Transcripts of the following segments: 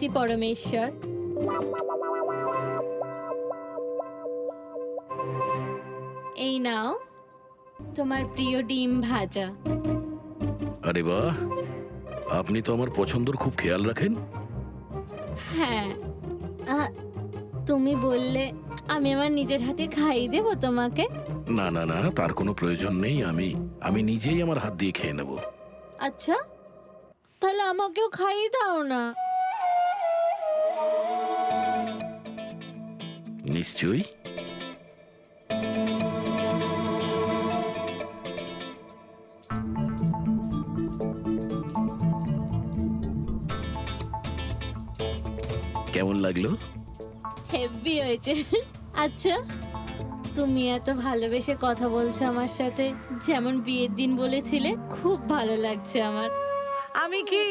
পার্বতী পরমেশ্বর। এই নাও তোমার প্রিয় ডিম ভাজা। আরে বাহ, আপনি তো আমার পছন্দর খুব খেয়াল রাখেন। হ্যাঁ, তুমি বললে আমি আমার নিজের হাতে খাইয়ে দেবো তোমাকে। না না না, তার কোনো প্রয়োজন নেই। আমি নিজেই আমার হাত দিয়ে খেয়ে নেব। আচ্ছা, তাহলে আমাকেও খাইয়ে দাও না। নিশ্চয়ই। কেমন লাগলো? হেভি হয়েছে। আচ্ছা, তুমি এত ভালোবেসে কথা বলছো আমার সাথে, যেমন বিয়ের দিন বলেছিলে। খুব ভালো লাগছে আমার। আমি কি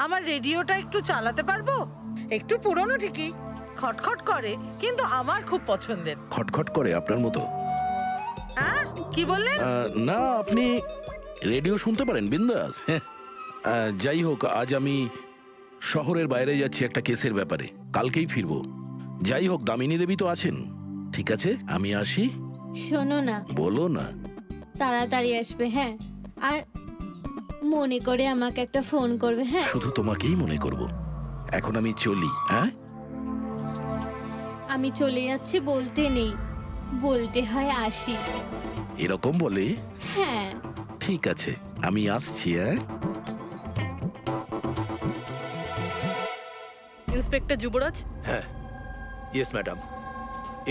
আমার রেডিওটা একটু চালাতে পারবো? একটু পুরনো ঠিকই, খটখট করে, কিন্তু আমার খুব পছন্দের। খটখট করে আপনার মতো? হ্যাঁ, কি বললেন? না, আপনি রেডিও শুনতে পারেন বিন্দাস। যাই হোক, আজ আমি শহরের বাইরে যাচ্ছি একটা কেসের ব্যাপারে, কালকেই ফিরবো। যাই হোক, দামিনী দেবী তো আছেন। ঠিক আছে, আমি আসি। শোনো না, বলো না। তাড়াতাড়ি আসবে, হ্যাঁ? আর মনে করে আমাকে একটা ফোন করবে, হ্যাঁ? শুধু তোমাকেই মনে করব। এখন আমি চলি। হ্যাঁ, আমি চলে যাচ্ছি বলতে নেই, বলতে হয় আসি। এরকম বলে? হ্যাঁ। ঠিক আছে, আমি আসছি। ইন্সপেক্টর যুবরাজ। হ্যাঁ, ইয়েস ম্যাডাম।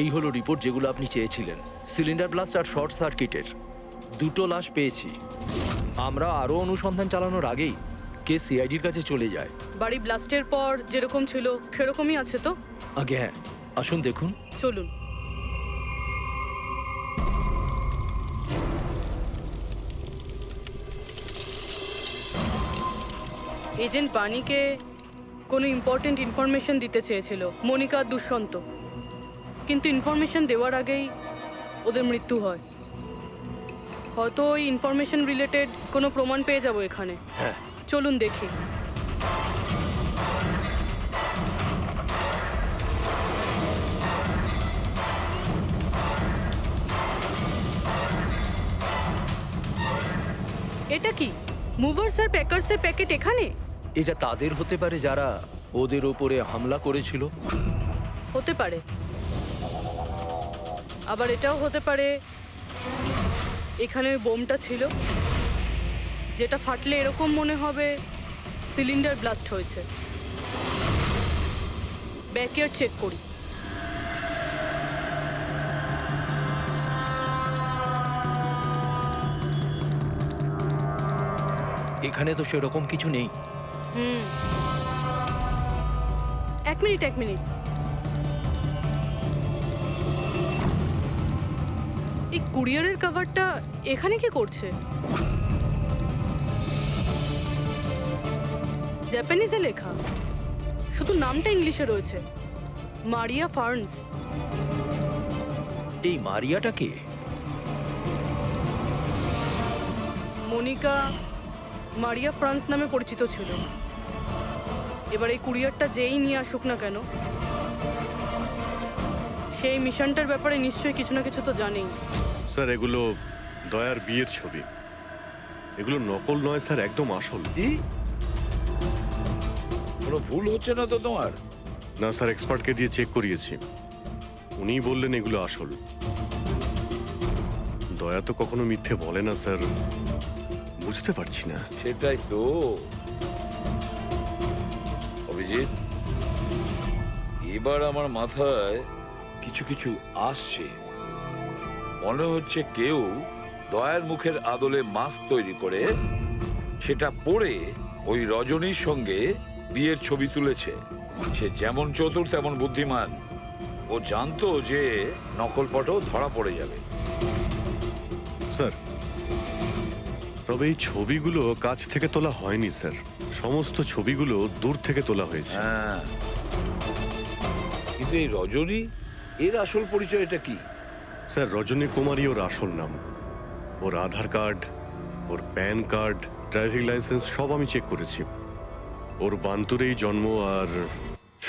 এই হলো রিপোর্ট যেগুলো আপনি চেয়েছিলেন। সিলিন্ডার ব্লাস্ট আর শর্ট সার্কিটের দুটো লাশ পেয়েছি। আমরা আরও অনুসন্ধান চালানোর আগেই কেস সিআইডির কাছে চলে যায়। বাড়ি ব্লাস্টের পর যেরকম ছিল সেরকমই আছে তো? আগে হ্যাঁ, আসুন দেখুন। চলুন। এজেন্ট বাণীকে কোনো ইম্পর্টেন্ট ইনফরমেশন দিতে চেয়েছিল মনিকা আর দুষ্যন্ত, কিন্তু ইনফরমেশন দেওয়ার আগেই ওদের মৃত্যু হয়। হয়তো ওই ইনফরমেশন রিলেটেড কোনো প্রমাণ পেয়ে যাবো এখানে। হ্যাঁ, চলুন দেখি। এটা কি মুভার্স আর প্যাকার্সের প্যাকেট এখানে? এটা তাদের হতে পারে যারা ওদের ওপরে হামলা করেছিল। হতে পারে, আবার এটাও হতে পারে এখানে ওই বোমটা ছিল, যেটা ফাটলে এরকম মনে হবে সিলিন্ডার ব্লাস্ট হয়েছে। ব্যাকইয়ার্ড চেক করি। এখানে তো সেরকম কিছু নেই। এক মিনিট। এই কুরিয়ারের কভারটা এখানে কি করছে? জাপানিজে লেখা, শুধু নামটা ইংলিশে রয়েছে, মারিয়া ফার্নস। এই মারিয়াটা কে? মনিকা মারিয়া ফ্রান্স নামে পরিচিত ছিল। এবার এই কুরিয়ারটা যেই নিয়ে আসুক না কেন, সেই মিশনটার ব্যাপারে নিশ্চয়ই কিছু না কিছু তো জানেই। স্যার, এগুলো দয়ার বিয়ের ছবি। এগুলো নকল নয় স্যার, একদম আসল। কি? কোনো ভুল হচ্ছে না তো তোমার? না স্যার, এক্সপার্টকে দিয়ে চেক করিয়েছি, উনিই বললেন এগুলো আসল। দয়া তো কখনো মিথ্যে বলে না স্যার, বুঝতে পারছি না। সেটাই তো অভিজিৎ, এবার আমার মাথায় কিছু কিছু আসছে। মনে হচ্ছে কেউ দয়ার মুখের আদলে মাস্ক তৈরি করে সেটা পরে ওই রজনীর সঙ্গে বিয়ের ছবি তুলেছে। সে যেমন চতুর তেমন বুদ্ধিমান। ও জানতো যে নকলপটও ধরা পড়ে যাবে। স্যার, তবে এই ছবিগুলো কাছ থেকে তোলা হয়নি স্যার, সমস্ত ছবিগুলো দূর থেকে তোলা হয়েছে। হ্যাঁ, কিন্তু এই রজনী, এর আসল পরিচয়টা কি? স্যার, রজনী কুমারী ওর আসল নাম। ওর আধার কার্ড, ওর প্যান কার্ড, ড্রাইভিং লাইসেন্স সব আমি চেক করেছি। ওর বান্তুরেই জন্ম, আর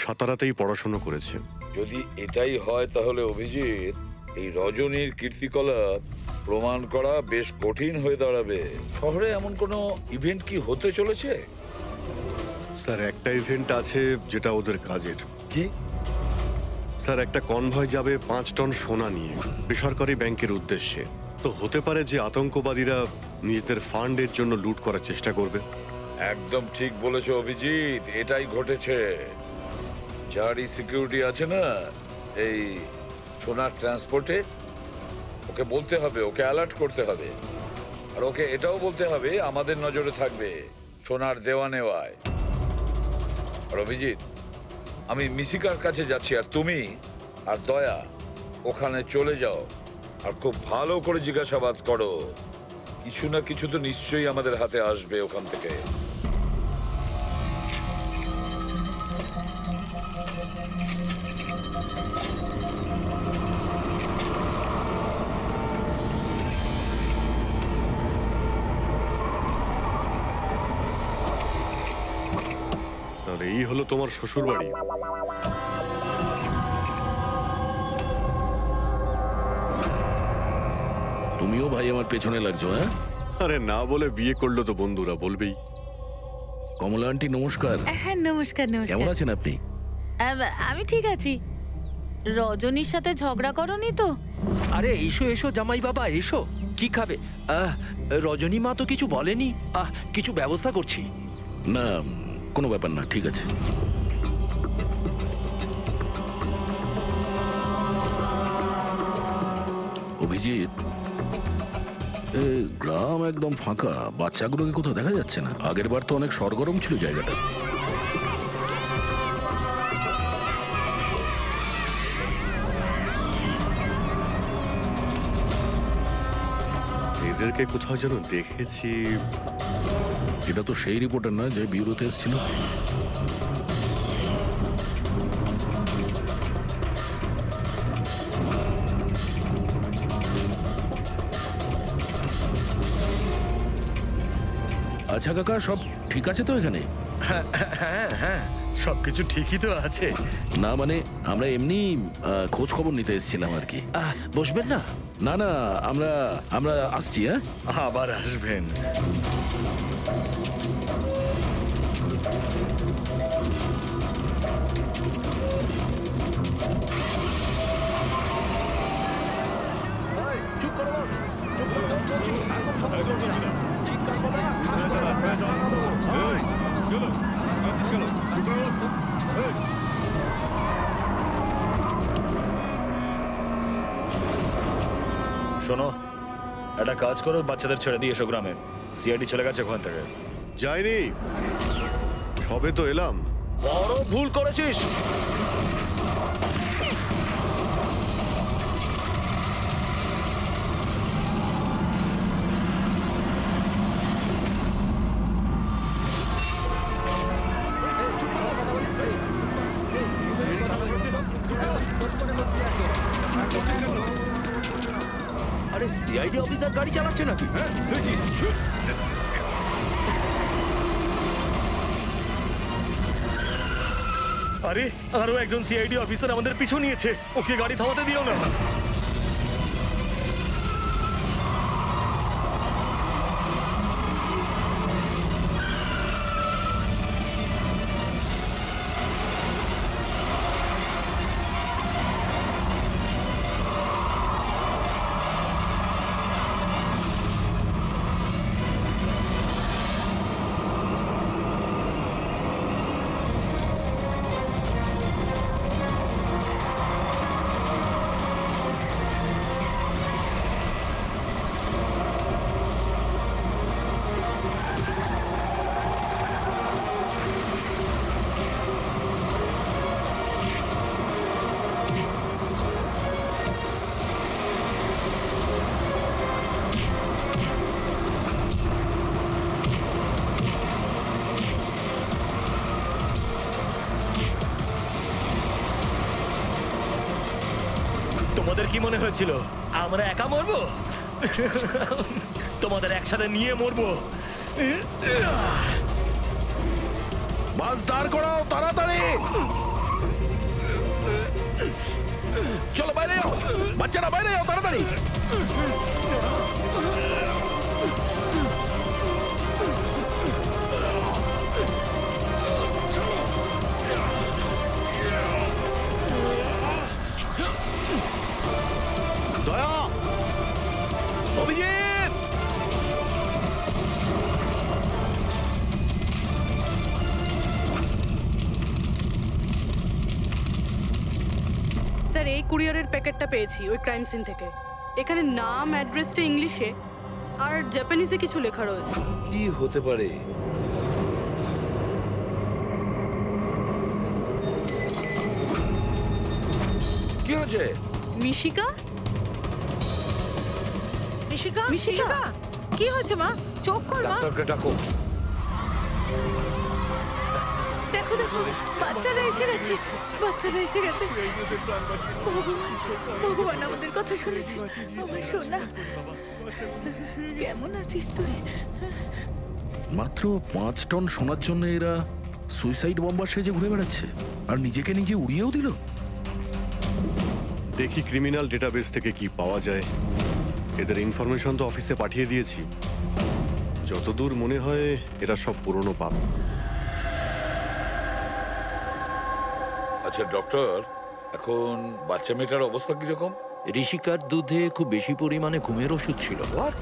সাতারাতেই পড়াশোনা করেছে। যদি এটাই হয় তাহলে অভিজিৎ, এই রজনীর কীর্তিকলাপ প্রমাণ করা বেশ কঠিন হয়ে দাঁড়াবে। শহরে এমন কোনো ইভেন্ট কি হতে চলেছে? স্যার, একটা ইভেন্ট আছে যেটা ওদের কাজের। কি? স্যার, একটা কনভয় যাবে 5 টন সোনা নিয়ে বেসরকারি ব্যাংকের উদ্দেশ্যে। তো হতে পারে যে আতঙ্কবাদীরা নিজেদের ফান্ডের জন্য লুট করার চেষ্টা করবে। একদম ঠিক বলেছো অভিজিৎ, এটাই ঘটেছে। যারই সিকিউরিটি আছে না এই সোনার ট্রান্সপোর্টে, ওকে বলতে হবে, ওকে অ্যালার্ট করতে হবে। আর ওকে এটাও বলতে হবে আমাদের নজরে থাকবে সোনার দেওয়া নেওয়ায়। আর অভিজিৎ, আমি মিশিকার কাছে যাচ্ছি, আর তুমি আর দয়া ওখানে চলে যাও আর খুব ভালো করে জিজ্ঞাসাবাদ করো। কিছু না কিছু তো নিশ্চয়ই আমাদের হাতে আসবে ওখান থেকে। তাহলে এই হলো তোমার শ্বশুর বাড়ি। তুমিও ভাই আমার পেছনে লাগছো, হ্যাঁ? আরে না বলে বিয়ে করলো তো বন্ধুরা বলবেই। কমলা আন্টি নমস্কার। হ্যাঁ, নমস্কার কেমন নমস্কার। আছেন আপনি? আমি ঠিক আছি। রজনীর সাথে ঝগড়া করনি তো? আরে এসো এসো জামাই বাবা, এসো। কি খাবে? রজনী মা তো কিছু বলেনি। কিছু ব্যবস্থা করছি। না, কোনো ব্যাপার না, ঠিক আছে। অভিজিৎ, গ্রাম একদম ফাঁকা, বাচ্চাগুলোকে কোথাও দেখা যাচ্ছে না। আগের বার তো অনেক সরগরম ছিল জায়গাটা। এদেরকে কোথাও যেন দেখেছি। এটা তো সেই রিপোর্টার না যে ব্যুরোতে এসেছিল। আচ্ছা কাকা, সব ঠিক আছে তো এখানে? হ্যাঁ হ্যাঁ, সবকিছু ঠিকই তো আছে। না মানে আমরা এমনি খোঁজ খবর নিতে এসেছিলাম আর কি। বসবেন না? না না, আমরা আমরা আসছি। হ্যাঁ, আবার আসবেন। শোনো, একটা কাজ করো, বাচ্চাদের ছেড়ে দিয়ে এসো গ্রামে। সিআইডি চলে গেছে ওখান থেকে। যাইনি, সবে তো এলাম। বড় ভুল করেছিস। আরে সিআইডি অফিসার গাড়ি চালাচ্ছে নাকি? আরে আরো একজন সিআইডি অফিসার আমাদের পিছু নিয়েছে, ওকে গাড়ি থামাতে দিও না। তোমাদের কি মনে হয়েছিল আমরা একা মরবো? তোমাদের একসাথে নিয়ে মরবো। বাস দাঁড় করাও তাড়াতাড়ি। চলো বাইরে যাও, বাচ্চারা বাইরে যাও তাড়াতাড়ি। দয়া, অভিজিৎ, স্যার এই কুরিয়ারের প্যাকেটটা পেয়েছি ওই ক্রাইম সিন থেকে। এখানে নাম অ্যাড্রেসটা ইংলিশে আর জাপানিজে কিছু লেখা রয়েছে। কি হতে পারে? কি হয়েছে? মিশিকা? মিশিকা মিশিকা? মিশিকা কি হয়েছে মা? চোখ খোল মা। ডাক্তারকে ডাকো। দেখো দেখো, বাচ্চারা এসে গেছে, বাচ্চারা এসে গেছে। ভগবান আমাদের কথা শুনেছে। আমার সোনা, কেমন আছিস তুই? মাত্র 5 টন সোনার জন্য এরা সুইসাইড বম্বার সেজে ঘুরে বেড়াচ্ছে আর নিজেকে নিজে উড়িয়েও দিল। দেখি ক্রিমিনাল ডেটাবেস থেকে কি পাওয়া যায়। এদের ইনফরমেশন তো অফিসে পাঠিয়ে দিয়েছি। যতদূর মনে হয় এরা সব পুরনো পাপ। আচ্ছা ডক্টর, এখন বাচ্চা মেয়েটার অবস্থা কিরকম? ঋষিকার দুধে খুব বেশি পরিমাণে ঘুমের ওষুধ ছিল। What?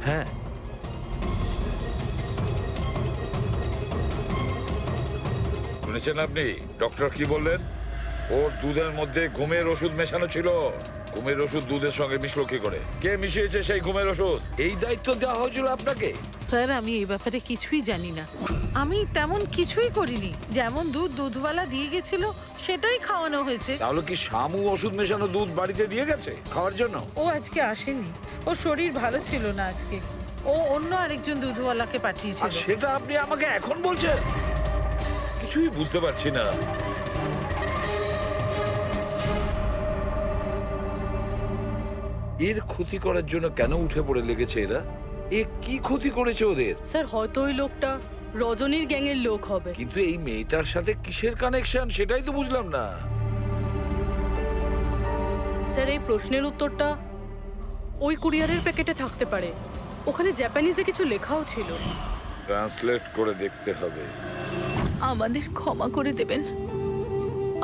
হ্যাঁ, শুনেছেন আপনি ডক্টর কি বললেন? ওর দুধের মধ্যে ঘুমের ওষুধ মেশানো ছিল। ঘুমের ওষুধ দুধের সঙ্গে মিশলো কি করে? কে মিশিয়েছে সেই ঘুমের ওষুধ? এই দায়িত্ব দেওয়া হয়েছিল আপনাকে? স্যার আমি এই ব্যাপারে কিছুই জানি না। আমি তেমন কিছুই করিনি। যেমন দুধ দুধওয়ালা দিয়ে গেছিল সেটাই খাওয়ানো হয়েছে। তাহলে কি শামু ওষুধ মেশানো দুধ বাড়িতে দিয়ে গেছে খাওয়ার জন্য? ও আজকে আসেনি, ওর শরীর ভালো ছিল না আজকে। ও অন্য আরেকজন দুধওয়ালাকে আর পাঠিয়েছিল। সেটা আপনি আমাকে এখন বলছেন? কিছুই বুঝতে পারছি না। এর ক্ষতি করার জন্য কেন উঠে পড়ে লেগেছে এরা? এ কি ক্ষতি করেছে ওদের? স্যার হয়তো ওই লোকটা রজনীর গ্যাংয়ের লোক হবে। কিন্তু এই মেয়েটার সাথে কিসের কানেকশন সেটাই তো বুঝলাম না। স্যার এই প্রশ্নের উত্তরটা ওই কুরিয়ারের প্যাকেটে থাকতে পারে। ওখানে জাপানিজে কিছু লেখাও ছিল। ট্রান্সলেট করে দেখতে হবে। আমাদের ক্ষমা করে দেবেন,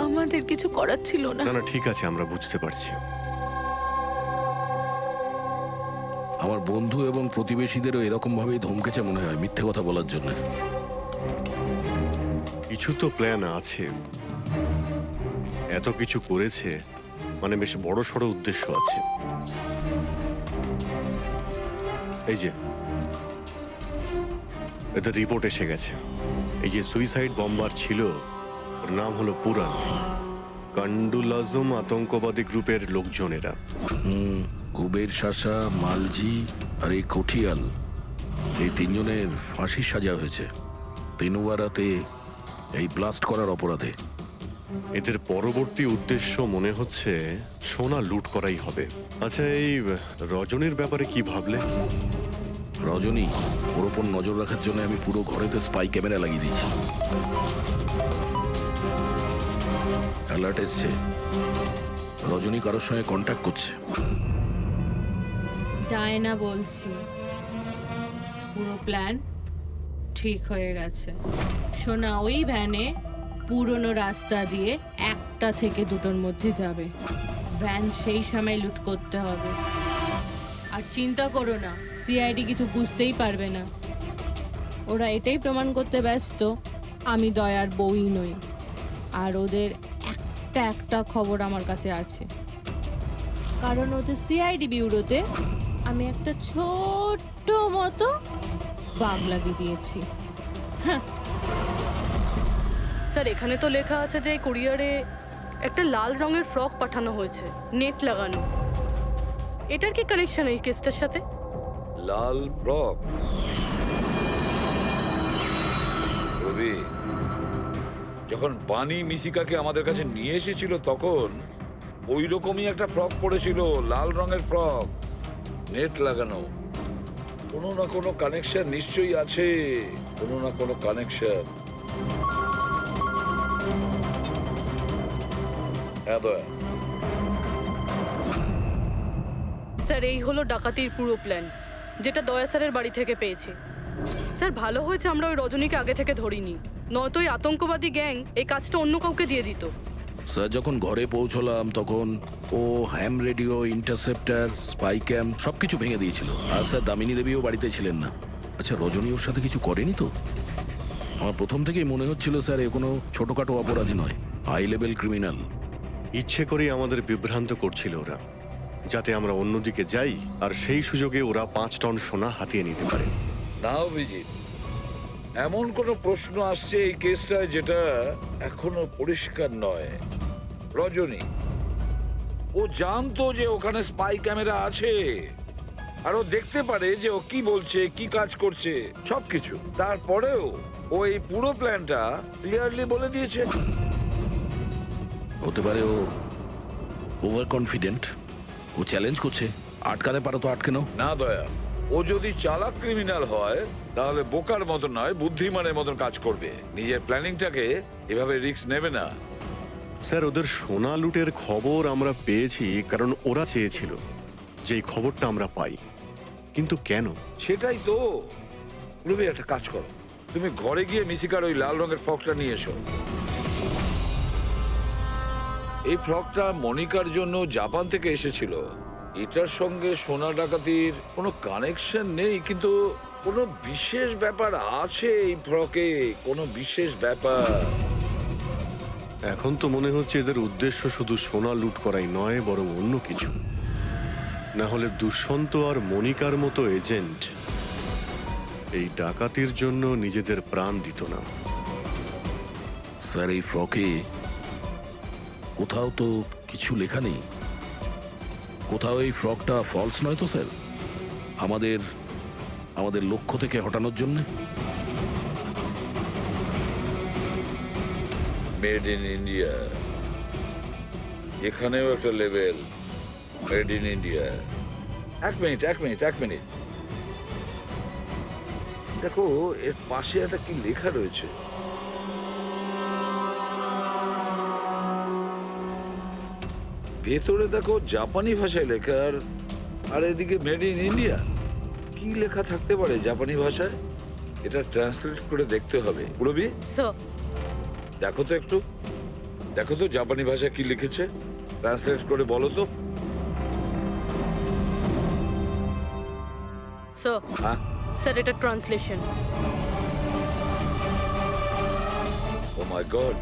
আমাদের কিছু করার ছিল না। না না ঠিক আছে, আমরা বুঝতে পারছি। আমার বন্ধু এবং প্রতিবেশীদেরও এরকম ভাবেই ধমকেছে মনে হয় মিথ্যে কথা বলার জন্য। কিছু তো প্ল্যান আছে। এত কিছু করেছে মানে বেশ বড় সড়ো উদ্দেশ্য আছে। এই যে এদের রিপোর্ট এসে গেছে। এই যে সুইসাইড বম্বার ছিল ওর নাম হলো পুরান। কান্ডুল আজম আতঙ্কবাদী গ্রুপের লোকজনেরা। কুবের শাসা, মালজি আর এই কঠিয়াল, এই 3 জনের ফাঁসির সাজা হয়েছে তিনুয়ারাতে এই ব্লাস্ট করার অপরাধে। এদের পরবর্তী উদ্দেশ্য মনে হচ্ছে সোনা লুট করাই হবে। আচ্ছা এই রজনীর ব্যাপারে কি ভাবলে? রজনী, ওর ওপর নজর রাখার জন্য আমি পুরো ঘরেতে স্পাই ক্যামেরা লাগিয়ে দিয়েছি। অ্যালার্ট এসছে, রজনী কারোর সঙ্গে কন্ট্যাক্ট করছে। ডায়না বলছি, পুরো প্ল্যান ঠিক হয়ে গেছে। সোনা ওই ভ্যানে পুরনো রাস্তা দিয়ে 1টা থেকে 2টোর মধ্যে যাবে। ভ্যান সেই সময় লুট করতে হবে। আর চিন্তা করো না, সিআইডি কিছু বুঝতেই পারবে না। ওরা এটাই প্রমাণ করতে ব্যস্ত আমি দয়ার বউই নই। আর ওদের একটা খবর আমার কাছে আছে, কারণ ওদের সিআইডি বিউরোতে আমি একটা ছোট্ট মতো বাগ লাগিয়ে দিয়েছি। স্যার এখানে তো লেখা আছে যে কুরিয়ারে একটা লাল রঙের ফ্রক পাঠানো হয়েছে, নেট লাগানো। এটার কি কানেকশন এই কেসটার সাথে? লাল ফ্রক? রবি, যখন বানি মিশিকাকে আমাদের কাছে নিয়ে এসেছিল তখন ওই রকমই একটা ফ্রক পরেছিল, লাল রঙের ফ্রক, নেট লাগানো। কোনো না কোনো কানেকশন নিশ্চয়ই আছে, কোনো না কোনো কানেকশন। হ্যাঁ দয়া, স্যার এই হলো ডাকাতির পুরো প্ল্যান, যেটা দয়া স্যারের বাড়ি থেকে পেয়েছি। স্যার ভালো হয়েছে আমরা ওই রজনীকে আগে থেকে ধরিনি, নয়তো ওই আতঙ্কবাদী গ্যাং এই কাজটা অন্য কাউকে দিয়ে দিত। স্যার যখন ঘরে পৌঁছলাম তখন ও হ্যাম রেডিও, ইন্টারসেপ্টার, স্পাই ক্যাম্প সবকিছু ভেঙে দিয়েছিল। আর স্যার দামিনী দেবীও বাড়িতে ছিলেন না। আচ্ছা, রজনী ওর সাথে কিছু করেনি তো? আমার প্রথম থেকেই মনে হচ্ছিল স্যার এ কোনো ছোটখাটো অপরাধী নয়, হাই লেভেল ক্রিমিনাল। ইচ্ছে করেই আমাদের বিভ্রান্ত করছিল ওরা, যাতে আমরা অন্যদিকে যাই আর সেই সুযোগে ওরা 5 টন সোনা হাতিয়ে নিতে পারে। না অভিজিৎ, এমন কোনো প্রশ্ন আসছে এই কেসটায় যেটা এখনো পরিষ্কার নয়। রজনী ও জানতো যে ওখানে স্পাই ক্যামেরা আছে, আর ও দেখতে পারে যে ও কি বলছে, কি কাজ করছে, সবকিছু। তারপরেও ও এই পুরো প্ল্যানটা ক্লিয়ারলি বলে দিয়েছে। হতে পারে ও ওভার কনফিডেন্ট, ও চ্যালেঞ্জ করছে। আটকাতে পারো তো আটকে নাও। না দয়া, ও যদি চালাক ক্রিমিনাল হয় তাহলে বোকার মতন নয়, বুদ্ধিমানের মতন কাজ করবে। নিজের প্ল্যানিংটাকে এভাবে রিস্ক নেবে না। স্যার, ওদের সোনা লুটের খবর আমরা পেয়েছি কারণ ওরা চেয়েছিল যে এই খবরটা আমরা পাই। কিন্তু কেন? সেটাই তো। রবি, একটা কাজ করো, তুমি ঘরে গিয়ে মিশিকার ওই লাল রঙের ফ্রকটা নিয়ে এসো। এই ফ্রকটা মনিকার জন্য জাপান থেকে এসেছিল। এটার সঙ্গে সোনা ডাকাতির কোনো কানেকশন নেই, কিন্তু কোনো বিশেষ ব্যাপার আছে এই ফ্রকে, কোনো বিশেষ ব্যাপার। এখন তো মনে হচ্ছে এদের উদ্দেশ্য শুধু সোনা লুট করাই নয়, বরং অন্য কিছু। না হলে দুষ্যন্ত আর মনিকার মতো এজেন্ট এই ডাকাতির জন্য নিজেদের প্রাণ দিত না। স্যার এই ফ্রকে কোথাও তো কিছু লেখা নেই। কোথাও এই ফ্রকটা ফলস নয় তো স্যার? আমাদের আমাদের লক্ষ্য থেকে হটানোর জন্য। মেড ইন ইন্ডিয়া, এখানেও একটা লেভেল মেড ইন ইন্ডিয়া। এক মিনিট, দেখো এর পাশে একটা কি লেখা রয়েছে। ভেতরে দেখো জাপানি ভাষায় লেখা, আর এদিকে মেড ইন ইন্ডিয়া। কি লেখা থাকতে পারে জাপানি ভাষায়? এটা ট্রান্সলেট করে দেখতে হবে। পুরবি, স্যার দেখো তো জাপানি ভাষায় কি লিখেছে, ট্রান্সলেট করে বলো তো। স্যার হ্যাঁ, স্যার এটা ট্রান্সলেশন। ও মাই গড।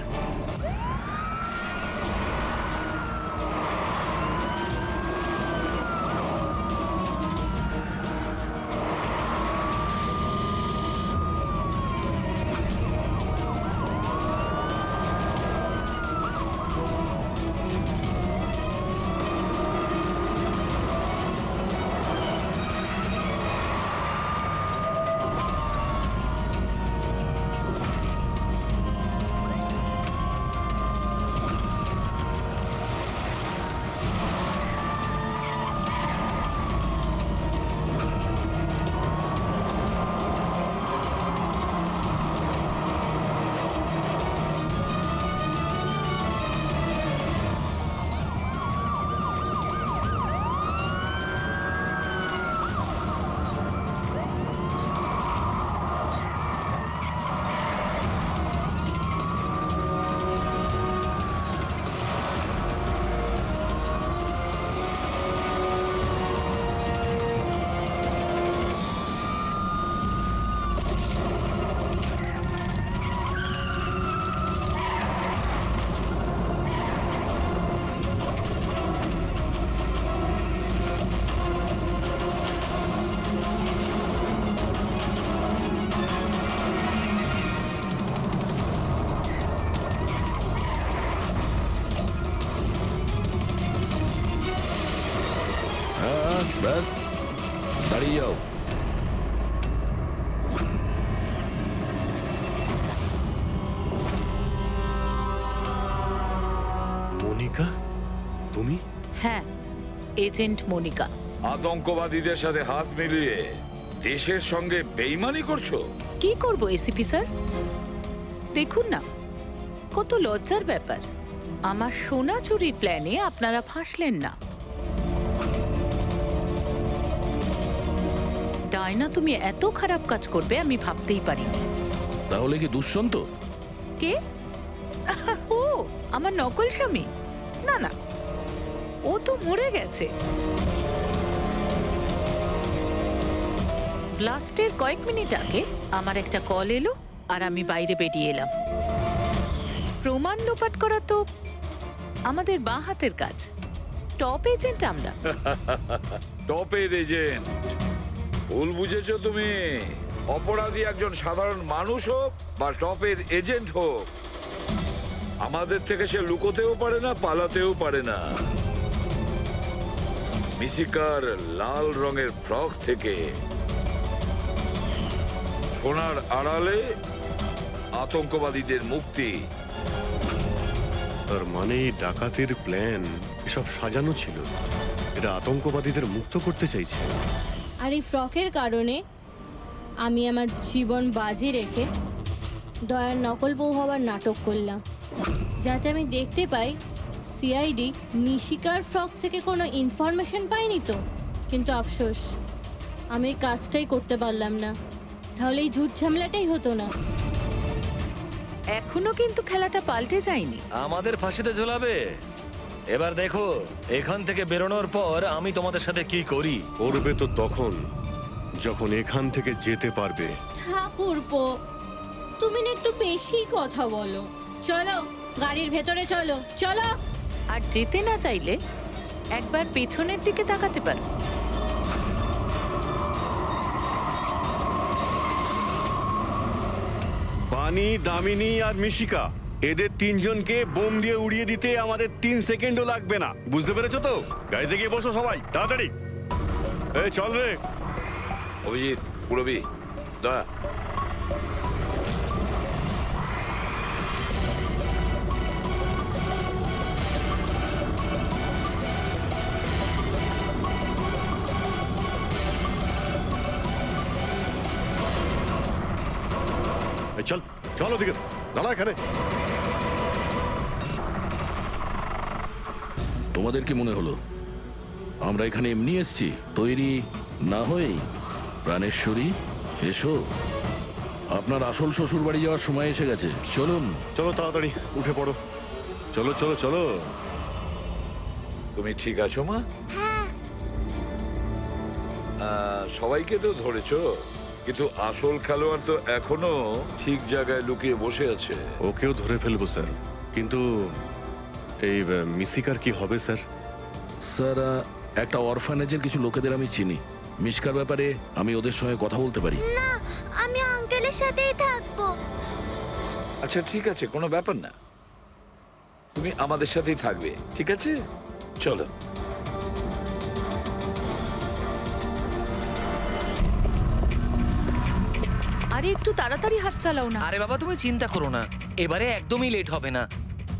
ব্যাস, দাঁড়িয়ে যাও। মনিকা, তুমি? হ্যাঁ, এজেন্ট মনিকা। আতঙ্কবাদীদের সাথে হাত মিলিয়ে দেশের সঙ্গে বেইমানি করছো? কি করব এসিপি স্যার? দেখুন না, কত লজ্জার ব্যাপার। আমার সোনা চুরির প্ল্যানে আপনারা ফাঁসলেন না। ডায়না, তুমি এত খারাপ কাজ করবে আমি ভাবতেই পারিনি। তাহলে কি দুষ্যন্ত? কে? ও আমার নকল স্বামী? না না, ও তো মরে গেছে। ব্লাস্টের কয়েক মিনিট আগে আমার একটা কল এলো আর আমি বাইরে বেরিয়ে এলাম। প্রমাণ লোপাট করা তো আমাদের বাঁ হাতের কাজ। টপ এজেন্ট আমরা। টপের এজেন্ট? ভুল বুঝেছো তুমি। অপরাধী একজন সাধারণ মানুষ হোক বা টপের এজেন্ট হোক, আমাদের থেকে সে লুকোতেও পারে না, পালাতেও পারে না। মিশিকার লাল রঙের ফ্রক থেকে সোনার আড়ালে আতঙ্কবাদীদের মুক্তি। তার মানে এই ডাকাতির প্ল্যান এসব সাজানো ছিল, এটা আতঙ্কবাদীদের মুক্ত করতে চাইছে। আর এই ফ্রকের কারণে আমি আমার জীবন বাজি রেখে দয়ার নকল বউ হওয়ার নাটক করলাম, যাতে আমি দেখতে পাই সিআইডি মিশিকার ফ্রক থেকে কোনো ইনফরমেশন পাইনি তো। কিন্তু আফসোস, আমি এই কাজটাই করতে পারলাম না, তাহলে এই ঝুট ঝামেলাটাই হতো না। এখনো কিন্তু খেলাটা পাল্টে যায়নি। আমাদের ফাঁসিতে ঝোলাবে। এবার দেখো এখান থেকে বেরোনোর পর আমি তোমাদের সাথে কি করি। করবে তো তখন যখন এখান থেকে যেতে পারবে। ঠাকুরপো, তুমি না একটু বেশি কথা বলো। চলো গাড়ির ভেতরে চলো, চলো। আর যেতে না চাইলে একবার পেছনের দিকে তাকাতে পারো। বানি, দামিনী আর মিশিকা, এদের তিনজনকে বোম দিয়ে উড়িয়ে দিতে আমাদের 3 সেকেন্ডও লাগবে না। বুঝতে পেরেছো তো? গাড়িতে গিয়ে বসো সবাই, তাড়াতাড়ি। এই চল রে। অভিজিৎ, পুরবী, দয়া। এই চল, চল ওদিকে, দাঁড়া এখানে। তোমাদের কি মনে হলো আমরা এখানে এমনি এসছি? তৈরি না হয়েই? প্রাণেশ্বরী, এসো। আপনার আসল শ্বশুর বাড়ি যাওয়ার সময় এসে গেছে। চলুন। চলো তাড়াতাড়ি উঠে পড়ো। চলো চলো চলো। তুমি ঠিক আছো মা? সবাইকে তো ধরেছো, কিন্তু আসল খেলোয়াড় তো এখনো ঠিক জায়গায় লুকিয়ে বসে আছে। ওকেও ধরে ফেলবো স্যার, কিন্তু এই মিশিকার কি হবে স্যার? স্যার, একটা অরফানেজের কিছু লোকেদের আমি চিনি। মিশকার ব্যাপারে আমি ওদের সঙ্গে কথা বলতে পারি। না, আমি আঙ্কেলের সাথেই থাকবো। আচ্ছা ঠিক আছে, কোনো ব্যাপার না, তুমি আমাদের সাথেই থাকবে, ঠিক আছে? চলো। আরে একটু তাড়াতাড়ি হাত চালাও না। আরে বাবা তুমি চিন্তা করো না, এবারে একদমই লেট হবে না।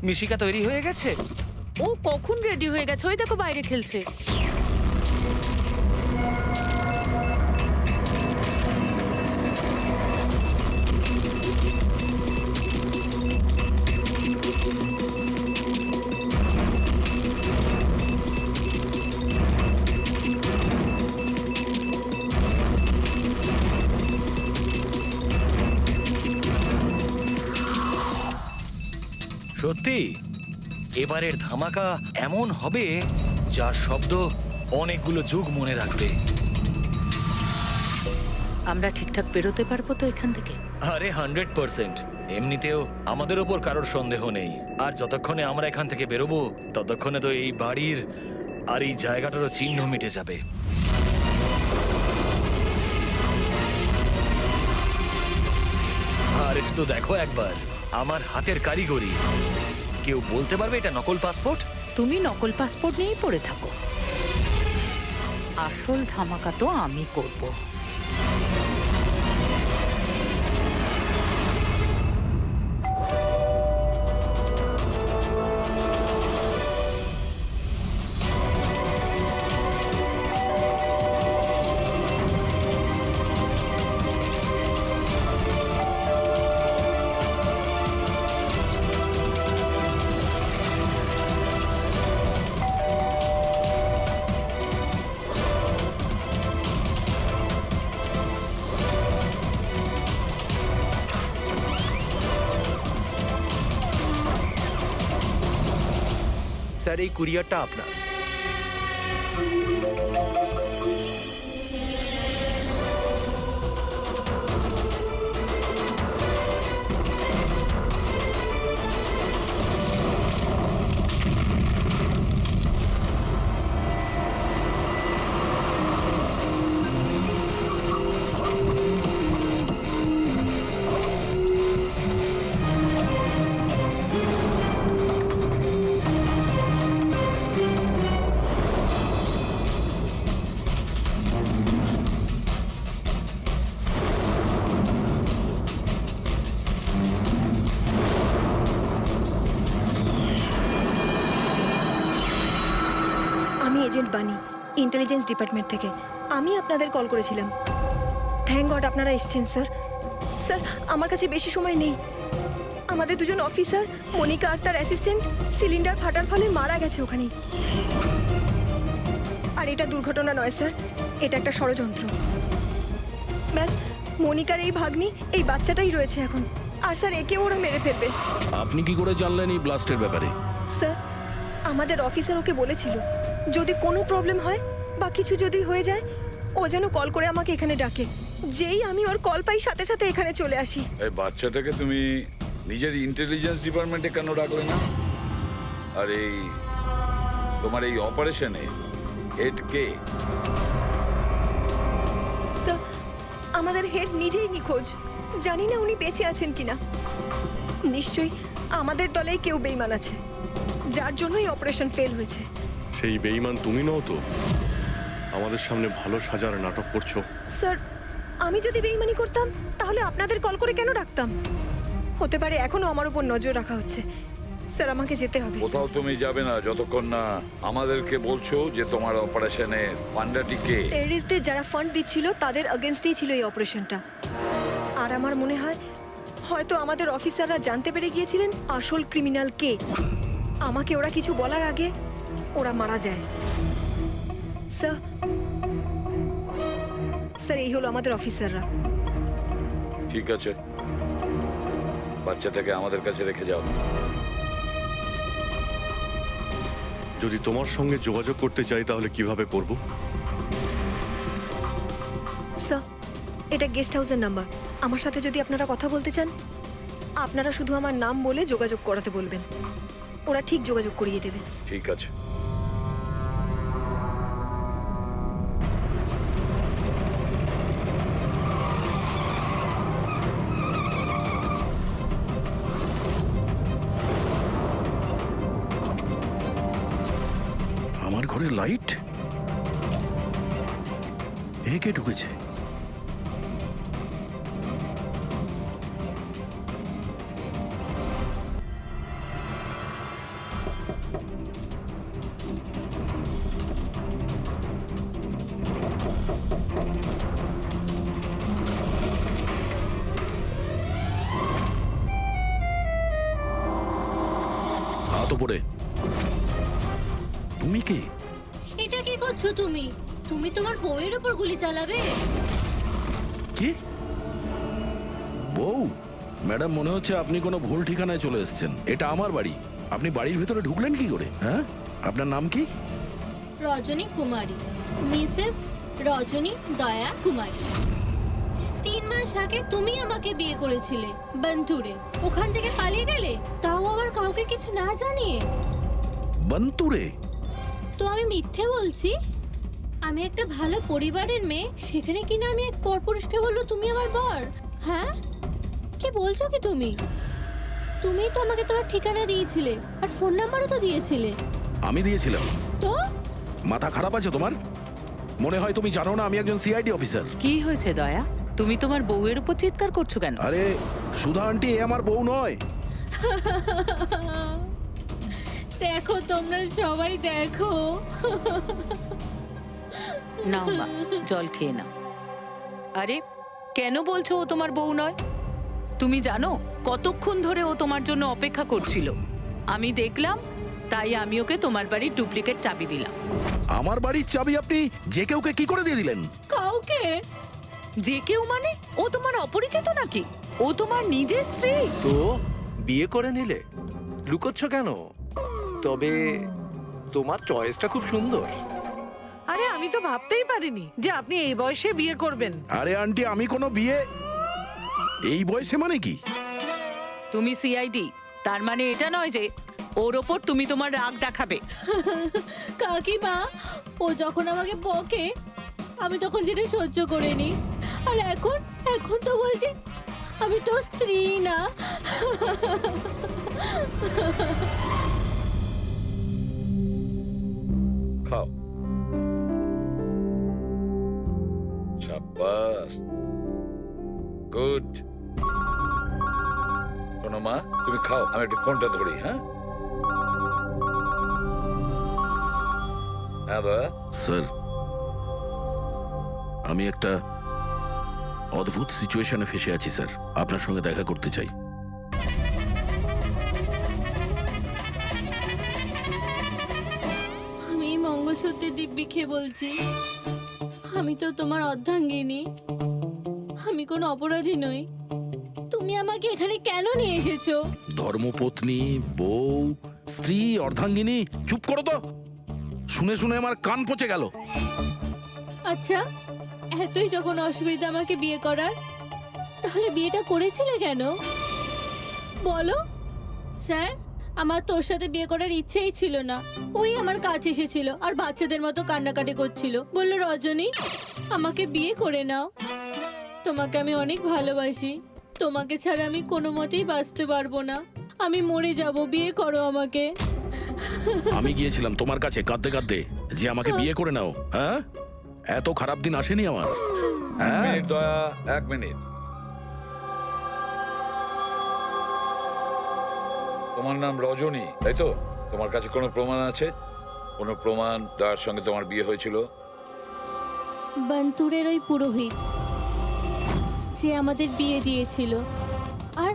মিশিকা তৈরি হয়ে গেছে। ও কখন রেডি হয়ে গেছে? ওই দেখো বাইরে খেলছে। সত্যি এবারের ধামাকা এমন হবে যার শব্দ অনেকগুলো যুগ মনে রাখবে। আমরা ঠিকঠাক বেরোতে পারবো তো এখান থেকে? আরে 100%। এমনিতেও আমাদের ওপর কারোর সন্দেহ নেই। আর যতক্ষণে আমরা এখান থেকে বেরোবো ততক্ষণে তো এই বাড়ির আর এই জায়গাটারও চিহ্ন মিটে যাবে। আর একটু দেখো একবার আমার হাতের কারিগরি। কেউ বলতে পারবে এটা নকল পাসপোর্ট? তুমি নকল পাসপোর্ট নিয়েই পড়ে থাকো, আসল ধামাকা তো আমি করবো। স্যার এই কুরিয়ারটা আপনার। আমি এজেন্ট বানি, ইন্টেলিজেন্স ডিপার্টমেন্ট থেকে। আমি আপনাদের কল করেছিলাম। থ্যাংক গড আপনারা এসেছেন স্যার। স্যার, আমার কাছে বেশি সময় নেই। আমাদের দুজন অফিসার, মনিকা আর তার অ্যাসিস্ট্যান্ট, সিলিন্ডার ফাটার ফলে মারা গেছে ওখানেই। আর এটা দুর্ঘটনা নয় স্যার, এটা একটা ষড়যন্ত্র। ব্যাস, মনিকার এই ভাগ্নি, এই বাচ্চাটাই রয়েছে এখন। আর স্যার, একে ওরা মেরে ফেলবে। আপনি কি করে জানলেন এই ব্লাস্টের ব্যাপারে? স্যার, আমাদের অফিসার ওকে বলেছিল যদি কোনো প্রবলেম হয় বা কিছু যদি হয়ে যায় ও যেন কল করে আমাকে এখানে ডাকে। যেই আমি ওর কল পাই সাথে সাথে এখানে চলে আসি। এই বাচ্চাটাকে তুমি নিজের ইন্টেলিজেন্স ডিপার্টমেন্টে কেন রাখলে না? আর এই তোমার এই অপারেশনে হেড কে? স্যার, আমাদের হেড নিজেই নিখোঁজ। জানি না উনি বেঁচে আছেন কিনা। নিশ্চয়ই আমাদের দলেই কেউ বেইমান আছে, যার জন্যই অপারেশন ফেল হয়েছে। সেই বেঈমান তুমি নও তো? আমাদের সামনে ভালো সাজার নাটক করছো। স্যার, আমি যদি বেইমানি করতাম তাহলে আপনাদের কল করে কেন ডাকতাম? হতে পারে এখনো আমার উপর নজর রাখা হচ্ছে। স্যার, আমাকে যেতে হবে। কোথাও তুমি যাবে না যতক্ষণ না আমাদেরকে বলছো যে তোমার অপারেশনে পান্ডাটি কে। টেররিস্টদের যারা ফান্ড দিচ্ছিল তাদের এগেনস্টেই ছিল এই অপারেশনটা। আর আমার মনে হয় হয়তো আমাদের অফিসাররা জানতে পেরে গিয়েছিলেন আসল ক্রিমিনাল কে। আমাকে ওরা কিছু বলার আগে ওরা মারা যায়। স্যার, স্যার, এই হলো আমাদের অফিসাররা। ঠিক আছে, বাচ্চাটাকে আমাদের কাছে রেখে যাও। যদি তোমার সঙ্গে যোগাযোগ করতে চাই তাহলে কিভাবে করব? স্যার, এটা গেস্ট হাউসের নাম্বার। আমার সাথে যদি আপনারা কথা বলতে চান আপনারা শুধু আমার নাম বলে যোগাযোগ করাতে বলবেন, ওরা ঠিক যোগাযোগ করিয়ে দেবে। ঠিক আছে। আমার ঘরে লাইট? এ কে ঢুকেছে? হাত উপরে। তুমি কে? এটা কি করছো তুমি? তুমি তোমার বউয়ের উপর গুলি চালাবে? কি? বউ? ম্যাডাম, মনে হচ্ছে আপনি কোনো ভুল ঠিকানায় চলে এসেছেন। এটা আমার বাড়ি। আপনি বাড়ির ভিতরে ঢুকলেন কি করে? হ্যাঁ, আপনার নাম কি? রজনী কুমারী, মিসেস রজনী দয়া কুমারী। 3 মাস আগে তুমি আমাকে বিয়ে করেছিলে বন্টুরে। ওখান থেকে পালিয়ে গেলে, তাও আবার কাউকে কিছু না জানিয়ে। বন্তুরে? তো আমি মিথ্যে বলছি? আমি একটা ভালো পরিবারের মেয়ে, সেখানে কিনা আমি এক পরপুরুষকে বলবো তুমি আমার বর? হ্যাঁ, কি বলছো কি তুমি? তুমিই তো আমাকে তোমার ঠিকানা দিয়েছিলে আর ফোন নাম্বারও তো দিয়েছিলে। আমি দিয়েছিলাম? তো মাথা খারাপ আছে তোমার? মনে হয় তুমি জানো না আমি একজন সিআইডি অফিসার। কি হয়েছে দয়া? তুমি তোমার বউয়ের উপর চিৎকার করছো কেন? আরে সুধা আন্টি, এ আমার বউ নয়। দেখো, তোমরা সবাই দেখো। নাও মা, জল খেয়ে নাও। আরে কেন বলছো ও তোমার বউ নয়? তুমি জানো কতক্ষণ ধরে ও তোমার জন্য অপেক্ষা করছিল? আমি দেখলাম, তাই আমি ওকে তোমার বাড়ির ডুপ্লিকেট চাবি দিলাম। আমার বাড়ির চাবি আপনি যে কেউকে কি করে দিয়ে দিলেন? কাউকে? যে কেউ মানে? ও তোমার অপরিচিত নাকি? ও তোমার নিজের স্ত্রী। তো বিয়ে করে নিলে লুকোচ্ছ কেন? তবে তোমার চয়েসটা খুব সুন্দর। আরে আমি তো ভাবতেই পারিনি যে আপনি এই বয়সে বিয়ে করবেন। আরে আন্টি, আমি কোনো বিয়ে এই বয়সে মানে কি? তুমি সিআইডি, তার মানে এটা নয় যে ওর ওপর তুমি তোমার রাগ দেখাবে। কাকিমা, ও যখন আমাকে বকে আমি তখন সেটা সহ্য করে নি, আর এখন এখন তো বলছে আমি তো স্ত্রী না। খাও। শাবাশ, গুড। শোনো মা, তুমি খাও, আমি একটু ফোনটা ধরি। হ্যাঁ হ্যাঁ দয়া। স্যার, আমি একটা অদ্ভুত সিচুয়েশনে ফেসে আছি স্যার, আপনার সঙ্গে দেখা করতে চাই। আমি এই মঙ্গলসূত্রের দিব্যি খেয়ে বলছি, আমি তো তোমার অর্ধাঙ্গিনী, আমি কোনো অপরাধী নই। তুমি আমাকে এখানে কেন নিয়ে এসেছো? ধর্মপত্নী, বউ, স্ত্রী, অর্ধাঙ্গিনী, চুপ করো তো। শুনে শুনে আমার কান পচে গেল। আচ্ছা, এতই যখন অসুবিধা আমাকে বিয়ে করার, তাহলে বিয়েটা করেছিলে কেন বলো? স্যার, আমার তোর সাথে বিয়ে করার ইচ্ছেই ছিল না। ওই আমার কাছে এসেছিল আর বাচ্চাদের মতো কান্নাকাটি করছিল, বললো রজনী আমাকে বিয়ে করে নাও, তোমাকে আমি অনেক ভালোবাসি, তোমাকে ছাড়া আমি কোনো মতেই বাঁচতে পারবো না, আমি মরে যাব, বিয়ে করো আমাকে। আমি গিয়েছিলাম তোমার কাছে কাঁদতে কাঁদতে যে আমাকে বিয়ে করে নাও। হ্যাঁ, এত খারাপ দিন আসেনি আমার। হ্যাঁ, মিনিট দয়া, 1 মিনিট। তোমার নাম রজনী, তাই তো? তোমার কাছে কোনো প্রমাণ আছে? কোনো প্রমাণ দয়ার সঙ্গে তোমার বিয়ে হয়েছিল? বান্তুরের ওই পুরোহিত যে আমাদের বিয়ে দিয়েছিল, আর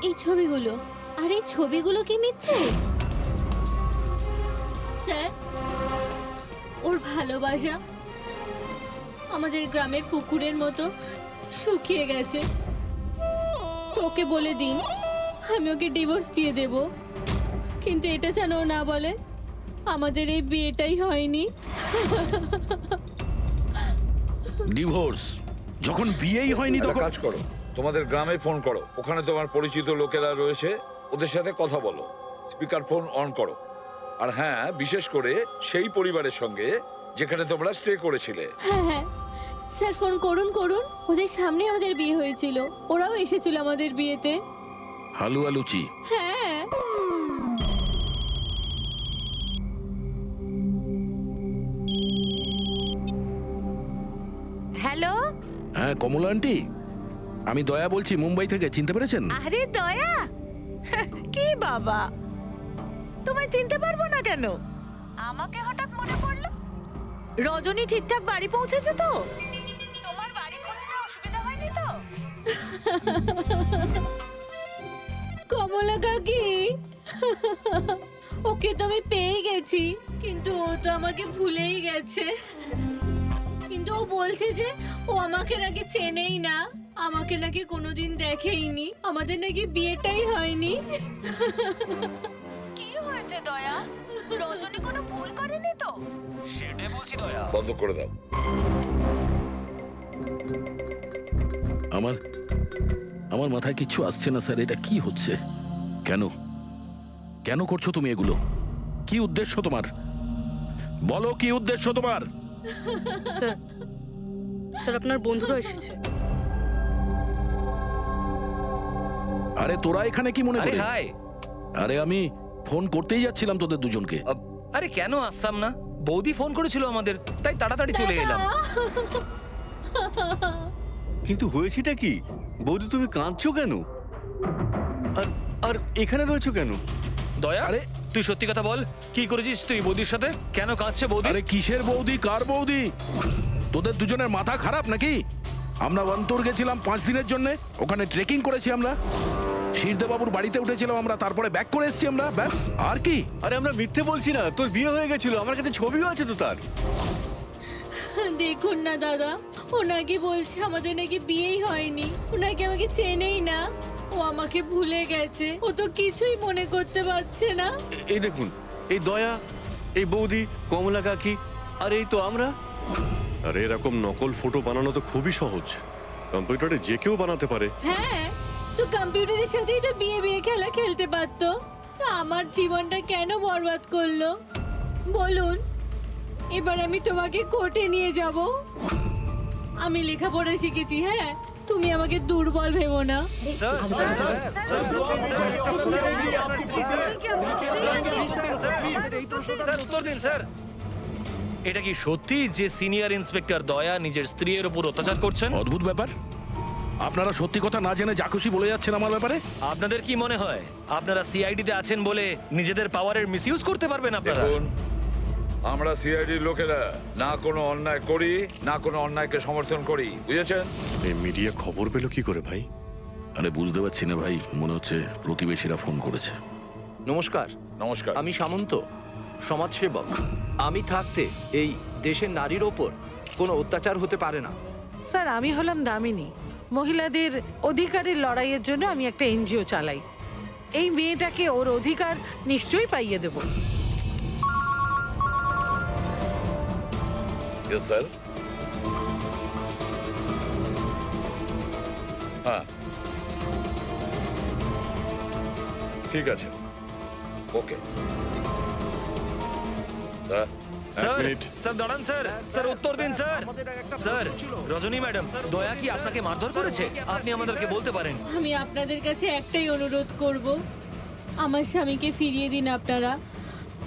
এই ছবিগুলো, আর এই ছবিগুলো কি মিথ্যে? স্যার, ওর ভালোবাসা আমাদের গ্রামের পুকুরের মতো শুকিয়ে গেছে। তোকে বলে দিন আমি ওকে ডিভোর্স দিয়ে দেব, কিন্তু এটা যেন ও না বলে আমাদের এই বিয়েটাই হয়নি। ডিভোর্স? যখন বিয়েই হয়নি একটা তখন কাজ করো, তোমাদের গ্রামে ফোন করো, ওখানে তোমার পরিচিত লোকেরা রয়েছে, ওদের সাথে কথা বলো, স্পিকার ফোন অন করো। আর হ্যাঁ, বিশেষ করে সেই পরিবারের সঙ্গে যেখানে তোমরা স্টে করেছিলে। হ্যাঁ হ্যাঁ স্যার, ফোন করুন করুন, ওদের সামনে আমাদের বিয়ে হয়েছিল, ওরাও এসেছিল আমাদের বিয়েতে। হালুয়া লুচি। হ্যাঁ। হ্যালো, হ্যাঁ কমলা আন্টি, আমি দয়া বলছি মুম্বাই থেকে, চিনতে পেরেছেন? আরে দয়া, কি বাবা, তোমায় চিনতে পারবো না কেন? আমাকে হঠাৎ মনে পড়লো। রজনী ঠিকঠাক বাড়ি পৌঁছেছে তো? তোমার বাড়ি খুঁজতে অসুবিধা হয়নি তো? কমলা কাকি, ওকে তো আমি পেয়ে গেছি, কিন্তু ও তো আমাকে ভুলেই গেছে। কিন্তু ও বলছে যে ও আমাকে নাকি চেনেই না, আমাকে নাকি কোনোদিন দেখেইনি, আমাদের নাকি বিয়েটাই হয়নি। কি হয়েছে দয়া? রজনী কোনো ভুল করেনি তো? সেটাই বলছি দয়া। বন্ধ করে দাও। আমার আমার মাথায় কিচ্ছু আসছে না স্যার, এটা কি হচ্ছে? কেন কেন করছো তুমি এগুলো? কি উদ্দেশ্য তোমার? বলো, কি উদ্দেশ্য তোমার? স্যার, স্যার আপনার বন্ধুরা এসেছে। আরে তোরা এখানে কি মনে আরে করে? হাই। আরে আমি ফোন করতেই যাচ্ছিলাম তোদের দুজনকে। আরে কেন আসতাম না, বৌদি ফোন করেছিল আমাদের, তাই তাড়াতাড়ি চলে এলাম। কিন্তু হয়েছেটা কি? বৌদি, তুমি কাঁদছো কেন? আর আর এখানে রয়েছো কেন? দয়া, আরে তুই সত্যি কথা বল, কি করেছিস তুই বৌদির সাথে? কেন কাঁদছে বৌদি? আরে কিসের বৌদি, কার বৌদি? তোদের দুজনের মাথা খারাপ নাকি? আমরা ওয়ান্তর গেছিলাম 5 দিনের জন্য, ওখানে ট্রেকিং করেছি আমরা, শিরদেবাবুর বাড়িতে উঠেছিলাম আমরা, তারপরে ব্যাক করে এসেছি আমরা, ব্যাস। আর কি? আরে আমরা মিথ্যে বলছি না, তোর বিয়ে হয়ে গেছিল, আমার কাছে ছবিও আছে তো তার। দেখুন না দাদা, ও নাকি বলছে আমাদের নাকি বিয়েই হয়নি, ও নাকি আমাকে চেনেই না, ও আমাকে ভুলে গেছে, ও তো কিছুই মনে করতে পারছে না। এই দেখুন, এই দয়া, এই বৌদি, কমলা কাকি, আর এই তো আমরা। আর এরকম নকল ফটো বানানো তো খুবই সহজ, কম্পিউটারে যে কেউ বানাতে পারে। হ্যাঁ, তো কম্পিউটারের সাথেই তো বিয়ে বিয়ে খেলা খেলতে পারতো। তা আমার জীবনটা কেন বরবাদ করলো বলুন? এবার আমি তোমাকে কোর্টে নিয়ে যাব। আমি লেখাপড়া শিখেছি, হ্যাঁ, তুমি আমাকে দুর্বল ভেবো না। উত্তর দিন স্যার। এটা কি সত্যি যে সিনিয়র ইন্সপেক্টর দয়া নিজের স্ত্রীর উপর অত্যাচার করছেন? অদ্ভুত ব্যাপার, আপনারা সত্যি কথা না জেনে যা খুশি বলে যাচ্ছেন আমার ব্যাপারে। আপনাদের কি মনে হয় আপনারা সিআইডি তে আছেন বলে নিজেদের পাওয়ারের মিসইউজ করতে পারবেন আপনারা? দেখুন, আমরা সিআইডির লোকেরা না কোনো অন্যায় করি, না কোনো অন্যায়কে সমর্থন করি, বুঝেছেন? এই মিডিয়া খবর পেল কি করে ভাই? আরে বুঝতে পারছি না ভাই, মনে হচ্ছে প্রতিবেশীরা ফোন করেছে। নমস্কার, নমস্কার। আমি সামন্ত, সমাজসেবক। আমি থাকতে এই দেশের নারীর ওপর কোনো অত্যাচার হতে পারে না। স্যার, আমি হলাম দামিনী। মহিলাদের অধিকারের লড়াইয়ের জন্য আমি একটা এনজিও চালাই। এই মেয়েটাকে ওর অধিকার নিশ্চয়ই পাইয়ে দেব। Yes, sir. হ্যাঁ, ঠিক আছে, ওকে। Sir, minute. স্যার দাঁড়ান স্যার, স্যার উত্তর দিন স্যার। স্যার, রজনী ম্যাডাম, দয়া কি আপনাকে মারধর করেছে? আপনি আমাদেরকে বলতে পারেন। আমি আপনাদের কাছে একটাই অনুরোধ করব, আমার স্বামীকে ফিরিয়ে দিন আপনারা,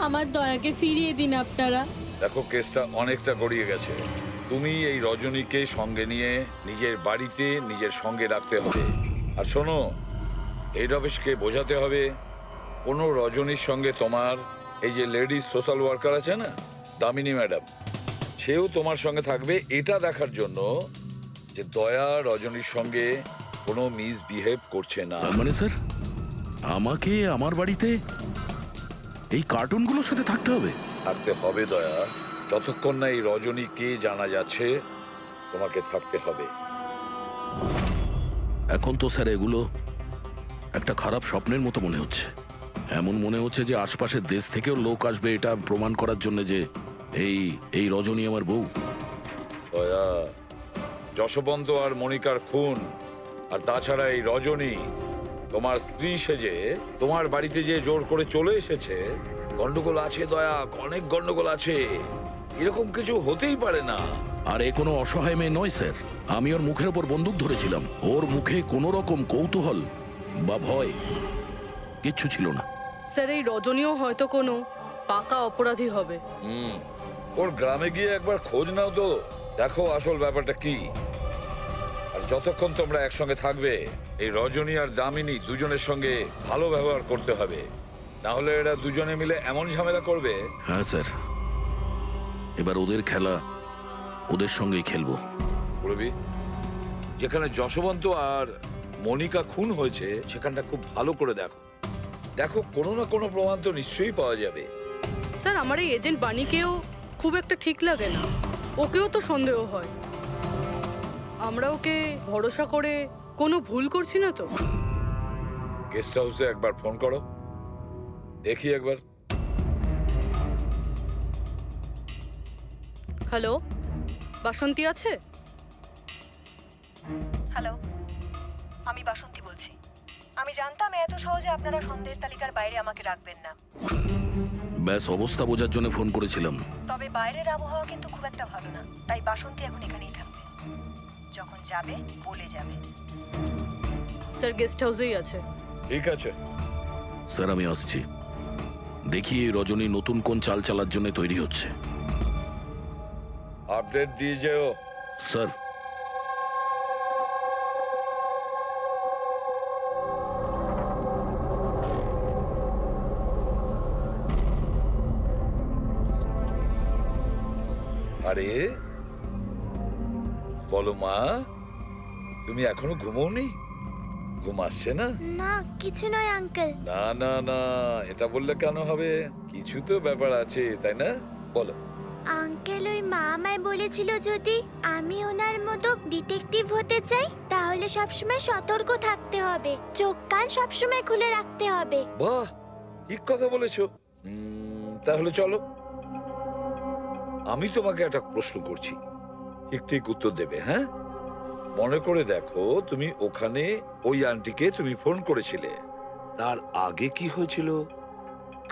আমার দয়াকে ফিরিয়ে দিন আপনারা। দেখো, কেসটা অনেকটা গড়িয়ে গেছে। তুমি এই রজনীকে সঙ্গে নিয়ে নিজের বাড়িতে নিজের সঙ্গে রাখতে হবে। আর শোনো, হেড অফিসকে বোঝাতে হবে কোনো রজনীর সঙ্গে তোমার এই যে লেডিস সোশ্যাল ওয়ার্কার আছে না, দামিনী ম্যাডাম, সেও তোমার সঙ্গে থাকবে, এটা দেখার জন্য যে দয়া রজনীর সঙ্গে কোনো মিসবিহেভ করছে না। তার মানে স্যার, আমাকে আমার বাড়িতে এই কার্টুনগুলোর সাথে থাকতে হবে? থাকতে হবে দয়া, যতক্ষণ না এই রজনী কে জানা যাচ্ছে, তোমাকে থাকতে হবে। এখন তো স্যার এগুলো একটা খারাপ স্বপ্নের মতো মনে হচ্ছে। এমন মনে হচ্ছে যে আশপাশের দেশ থেকেও লোক আসবে এটা প্রমাণ করার জন্য যে এই রজনী আমার বউ। দয়া, যশবন্ত আর মনিকার খুন, আর তাছাড়া এই রজনী তোমার স্ত্রী সেজে তোমার বাড়িতে যে জোর করে চলে এসেছে, গন্ডগোল আছে দয়া, অনেক গন্ডগোল আছে। এরকম কিছু হতেই পারে না। আর এ কোনো অসহায় মেয়ে নয় স্যার। আমি ওর মুখের ওপর বন্দুক ধরেছিলাম, ওর মুখে কোনো রকম কৌতূহল বা ভয় কিচ্ছু ছিল না। স্যার, এই রজনীও হয়তো কোনো পাকা অপরাধী হবে। ওর গ্রামে গিয়ে একবার খোঁজ নাও তো, দেখো আসল ব্যাপারটা কি। আর যতক্ষণ তোমরা একসঙ্গে থাকবে, এই রজনী আর দামিনী দুজনের সঙ্গে ভালো ব্যবহার করতে হবে, না হলে এরা দুজনে মিলে এমন ঝামেলা করবে। হ্যাঁ স্যার, এবার ওদের খেলা ওদের সঙ্গেই খেলবো। বুড়বি, যেখানে যশবন্ত আর মনিকা খুন হয়েছে সেখানটা খুব ভালো করে দেখো। দেখো, কোনো না কোনো প্রমাণ তো নিশ্চয়ই পাওয়া যাবে। স্যার, আমার এই এজেন্ট বাণীকেও খুব একটা ঠিক লাগে না, ওকেও তো সন্দেহ হয়। আমরা ওকে ভরসা করে কোনো ভুল করছি না তো? গেস্ট হাউসে একবার ফোন করো, দেখি একবার। হ্যালো, বাসন্তী আছে? হ্যালো, আমি বাসন্তী বলছি। আমি জানতাম এত সহজে আপনারা সন্দেহের তালিকার বাইরে আমাকে রাখবেন না। ব্যাস অবস্থা বোঝার জন্য ফোন করেছিলাম। তবে বাইরের আবহাওয়া কিন্তু খুব একটা ভালো না, তাই বাসন্তী এখন এখানেই থাকবে। যখন যাবে বলে যাবে। স্যার, গেস্ট হাউসেই আছে। ঠিক আছে স্যার, আমি আসছি। দেখি এই রজনী নতুন কোন চাল চালার জন্য তৈরি হচ্ছে। আপডেট দিয়ে যেও। স্যার, আরে বলো মা, তুমি এখনো ঘুমোওনি? ঘুম আসছে না? না, কিছু নয় আঙ্কেল। না না না, এটা বললে কেন হবে? কিছু তো ব্যাপার আছে, তাই না? বলো। আঙ্কেল, ওই মা আমায় বলেছিল যদি আমি ওনার মতো ডিটেকটিভ হতে চাই তাহলে সবসময় সতর্ক থাকতে হবে, চোখ কান সবসময় খুলে রাখতে হবে। বাহ, ঠিক কথা বলেছো। তাহলে চলো, আমি তোমাকে একটা প্রশ্ন করছি, ঠিক ঠিক উত্তর দেবে। হ্যাঁ, মনে করে দেখো, তুমি ওখানে ওই আন্টিকে তুমি ফোন করেছিলে, তার আগে কি হয়েছিল?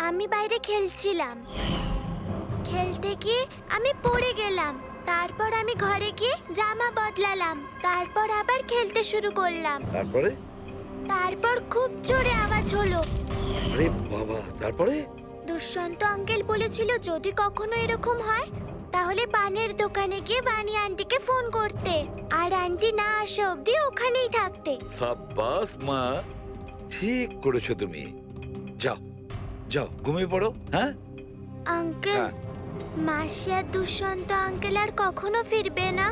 আমি বাইরে খেলছিলাম, খেলতে গিয়ে আমি পড়ে গেলাম। তারপর আমি ঘরে গিয়ে জামা বদলালাম, তারপর আবার খেলতে শুরু করলাম। তারপর খুব জোরে আওয়াজ হলো। আরে বাবা, তারপরে? দুষ্যন্ত আঙ্কেল বলেছিল যদি কখনো এরকম হয় তাহলে বানের দোকানে গিয়ে বানি আন্টিকে ফোন করতে, আর আন্টি না আসা অবধি ওখানেই থাকতে। সাব্বাস মা, ঠিক করেছো তুমি। যাও যাও, ঘুমিয়ে পড়ো। হ্যাঁ আঙ্কেল, হ্যাঁ। মাসি আর দুষ্যন্ত আঙ্কেল আর কখনো ফিরবে না?